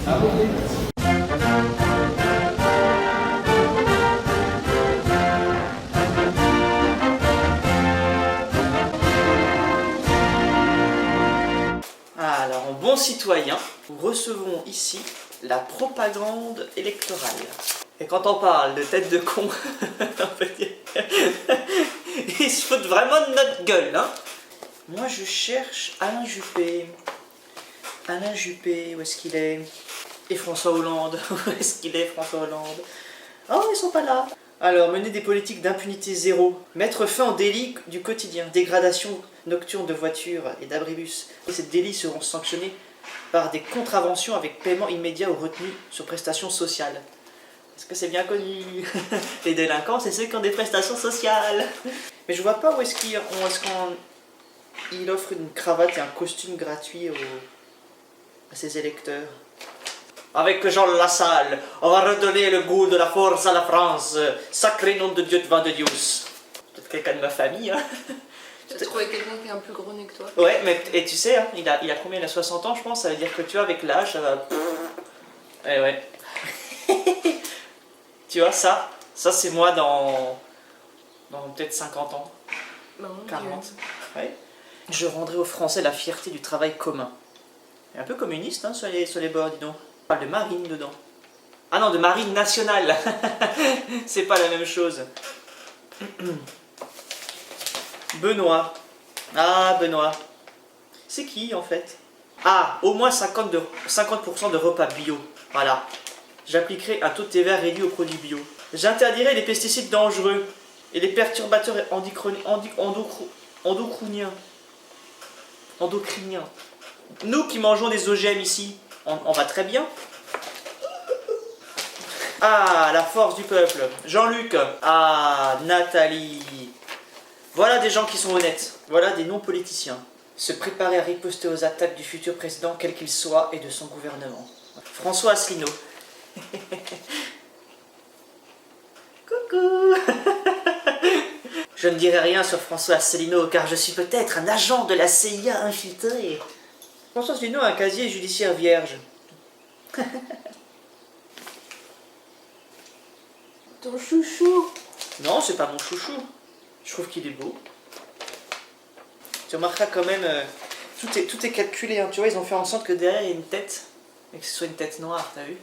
Ah, ok. Alors, en bon citoyen, nous recevons ici la propagande électorale. Et quand on parle de tête de con, on peut dire... ils se foutent vraiment de notre gueule, hein. Moi, je cherche Alain Juppé. Alain Juppé, où est-ce qu'il est? Et François Hollande, où est-ce qu'il est, François Hollande? Oh, ils sont pas là. Alors, mener des politiques d'impunité zéro. Mettre fin aux délits du quotidien. Dégradation nocturne de voitures et d'abribus. Ces délits seront sanctionnés par des contraventions avec paiement immédiat ou retenu sur prestations sociales. Est-ce que c'est bien connu? Les délinquants, c'est ceux qui ont des prestations sociales. Mais je vois pas où est-ce qu'il offre une cravate et un costume gratuit à ses électeurs. Avec Jean Lassalle, on va redonner le goût de la force à la France. Sacré nom de Dieu devant de Dieu. Peut-être quelqu'un de ma famille, hein. Tu as trouvé quelqu'un qui a un plus gros nez que toi. Ouais, mais et tu sais, hein, il a combien? Il a 60 ans, je pense. Ça veut dire que tu vois, avec l'âge, ça va... Eh ouais. Tu vois, ça c'est moi dans peut-être 50 ans. Non, 40. Ouais. Je rendrai aux Français la fierté du travail commun. Il est un peu communiste, hein, sur les bords, dis donc. On parle de marine dedans. Ah non, de marine nationale. C'est pas la même chose. Benoît. Ah, Benoît. C'est qui, en fait? Ah, au moins 50% de repas bio. Voilà. J'appliquerai un taux de TVA réduit aux produits bio. J'interdirai les pesticides dangereux et les perturbateurs endocriniens. Nous qui mangeons des OGM ici, on va très bien. Ah, la force du peuple. Jean-Luc. Ah, Nathalie. Voilà des gens qui sont honnêtes. Voilà des non-politiciens. Se préparer à riposter aux attaques du futur président, quel qu'il soit, et de son gouvernement. François Asselineau. Coucou. Je ne dirai rien sur François Asselineau, car je suis peut-être un agent de la CIA infiltré. François Asselineau a un casier judiciaire vierge. Ton chouchou. Non, c'est pas mon chouchou. Je trouve qu'il est beau. Tu remarqueras quand même, tout est calculé. Hein. Tu vois, ils ont fait en sorte que derrière il y ait une tête, et que ce soit une tête noire, t'as vu?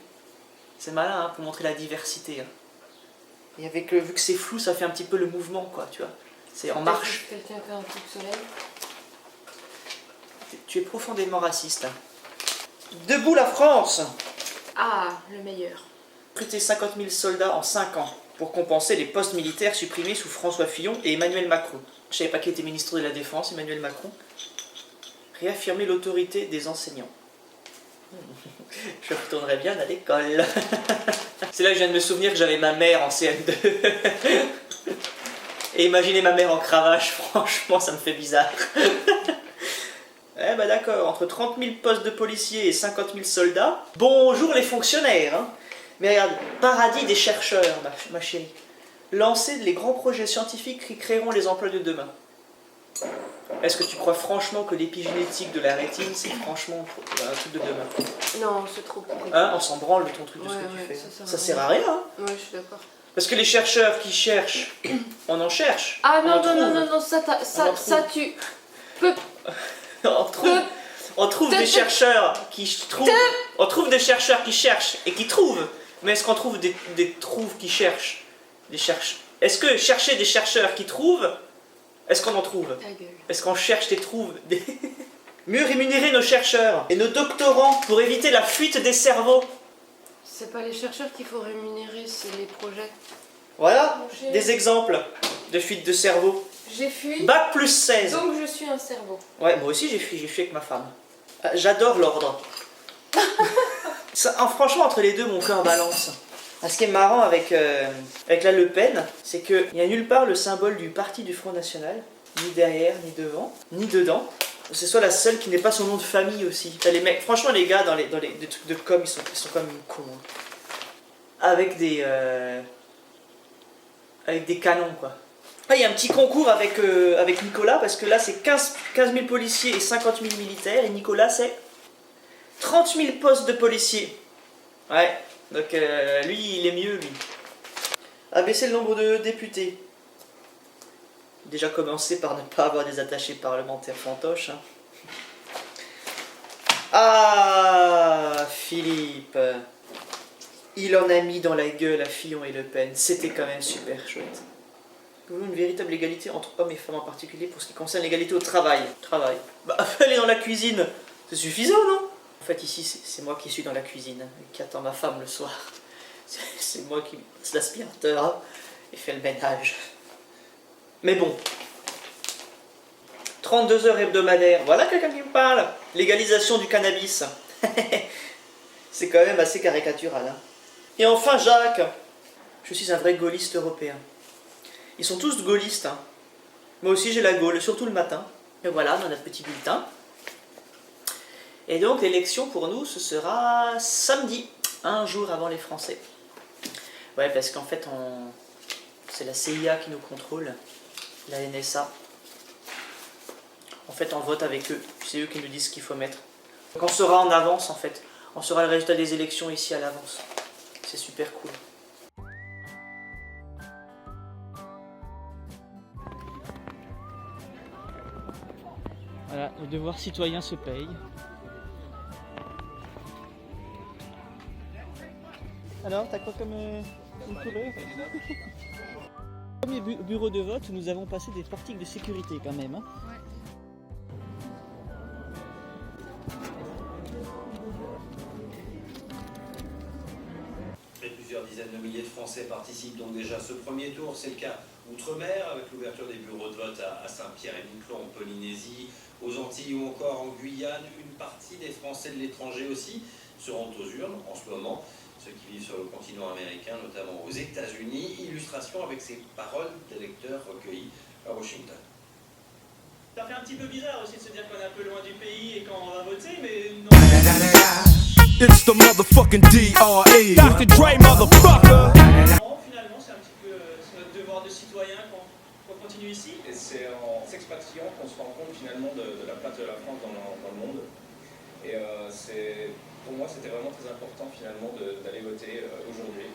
C'est malin, hein, pour montrer la diversité. Hein. Et avec vu que c'est flou, ça fait un petit peu le mouvement, quoi, tu vois. C'est en marche. Quelqu'un fait un coup de soleil. Tu es profondément raciste. Hein. Debout la France! Ah, le meilleur. Recruter 50 000 soldats en 5 ans pour compenser les postes militaires supprimés sous François Fillon et Emmanuel Macron. Je savais pas qui était ministre de la Défense, Emmanuel Macron. Réaffirmer l'autorité des enseignants. Je retournerai bien à l'école. C'est là que je viens de me souvenir que j'avais ma mère en CM2. Et imaginer ma mère en cravache, franchement, ça me fait bizarre. Eh ben d'accord, entre 30 000 postes de policiers et 50 000 soldats. Bonjour les fonctionnaires, hein. Mais regarde, paradis des chercheurs, ma chérie. Lancer les grands projets scientifiques qui créeront les emplois de demain. Est-ce que tu crois franchement que l'épigénétique de la rétine, c'est franchement un truc de demain? Non, c'est trop pourri. Hein, on s'en branle de ton truc de ce que tu fais. Ça sert à rien, hein. Ouais, je suis d'accord. Parce que les chercheurs qui cherchent, on en cherche. Ah non, on ça tu peux... On trouve des chercheurs qui trouvent. On trouve des chercheurs qui cherchent et qui trouvent. Mais est-ce qu'on trouve des trouves qui cherchent? Est-ce que chercher des chercheurs qui trouvent, est-ce qu'on en trouve? Ta gueule. Est-ce qu'on cherche des trouves? Mieux rémunérer nos chercheurs et nos doctorants pour éviter la fuite des cerveaux. C'est pas les chercheurs qu'il faut rémunérer, c'est les projets. Voilà, Mon des exemples de fuite de cerveau. J'ai fui, Bac plus 16. donc je suis un cerveau. Ouais, moi aussi j'ai fui avec ma femme. J'adore l'ordre. Franchement, entre les deux, mon cœur balance. Ce qui est marrant avec la Le Pen, c'est qu'il n'y a nulle part le symbole du parti du Front National, ni derrière, ni devant, ni dedans. C'est soit la seule qui n'est pas son nom de famille aussi. Les mecs, franchement, les gars, dans les trucs de com, ils sont comme cons. Hein. Avec des canons, quoi. Ah, il y a un petit concours avec Nicolas, parce que là, c'est 15 000 policiers et 50 000 militaires, et Nicolas, c'est 30 000 postes de policiers Ouais, donc lui, il est mieux, lui. Abaisser le nombre de députés. Déjà commencer par ne pas avoir des attachés parlementaires fantoches. Hein. Ah, Philippe. Il en a mis dans la gueule à Fillon et Le Pen. C'était quand même super chouette. Nous voulons une véritable égalité entre hommes et femmes en particulier pour ce qui concerne l'égalité au travail. Travail. Bah, aller dans la cuisine, c'est suffisant, non? En fait, ici, c'est moi qui suis dans la cuisine et qui attend ma femme le soir. C'est moi qui passe l'aspirateur et fait le ménage. Mais bon. 32 heures hebdomadaires. Voilà quelqu'un qui me parle. Légalisation du cannabis. C'est quand même assez caricatural. Hein. Et enfin, Jacques. Je suis un vrai gaulliste européen. Ils sont tous gaullistes. Hein. Moi aussi, j'ai la Gaule, surtout le matin. Et voilà, dans notre petit bulletin. Et donc, l'élection pour nous, ce sera samedi, un jour avant les Français. Ouais, parce qu'en fait, c'est la CIA qui nous contrôle, la NSA. En fait, on vote avec eux. C'est eux qui nous disent ce qu'il faut mettre. Donc, on sera en avance, en fait. On saura le résultat des élections ici à l'avance. C'est super cool. Voilà, le devoir citoyen se paye. Alors, t'as quoi comme couleur? Premier bureau de vote, nous avons passé des portiques de sécurité quand même. Hein. Ouais. Plusieurs dizaines de milliers de Français participent donc déjà à ce premier tour. C'est le cas outre-mer, avec l'ouverture des bureaux de vote à Saint-Pierre-et-Miquelon, en Polynésie, aux Antilles ou encore en Guyane. Une partie des Français de l'étranger aussi se rendent aux urnes en ce moment. Ceux qui vivent sur le continent américain, notamment aux États-Unis. Illustration avec ces paroles d'électeurs recueillis à Washington. Ça fait un petit peu bizarre aussi de se dire qu'on est un peu loin du pays et qu'on va voter, mais non. It's the motherfucking DRE. Dr. Dre, motherfucker. Non, finalement, c'est un petit peu c'est notre devoir de citoyen qu'on continue ici. Et c'est en s'expatriant qu'on se rend compte finalement de la place de la France dans le monde. Et pour moi, c'était vraiment très important finalement d'aller voter aujourd'hui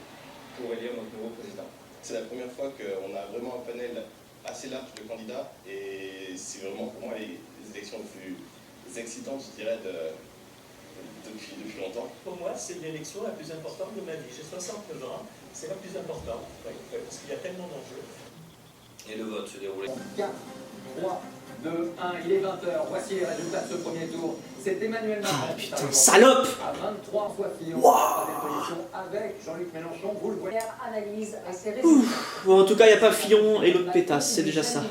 pour élire notre nouveau président. C'est la première fois qu'on a vraiment un panel assez large de candidats et c'est vraiment pour moi les élections les plus excitantes, je dirais, depuis longtemps. Pour moi, c'est l'élection la plus importante de ma vie. J'ai 69 ans, c'est la plus importante, parce qu'il y a tellement d'enjeux. Et le vote se déroule. 4, 3, 2, 1, il est 20h. Voici les résultats de ce premier tour. C'est Emmanuel Macron. Ah putain, salope! À 23 fois Fillon. Wow. Troisième position avec Jean-Luc Mélenchon. Vous le voyez. Analyse assez résultats. Bon, en tout cas, il n'y a pas Fillon et l'autre pétasse, c'est déjà ça.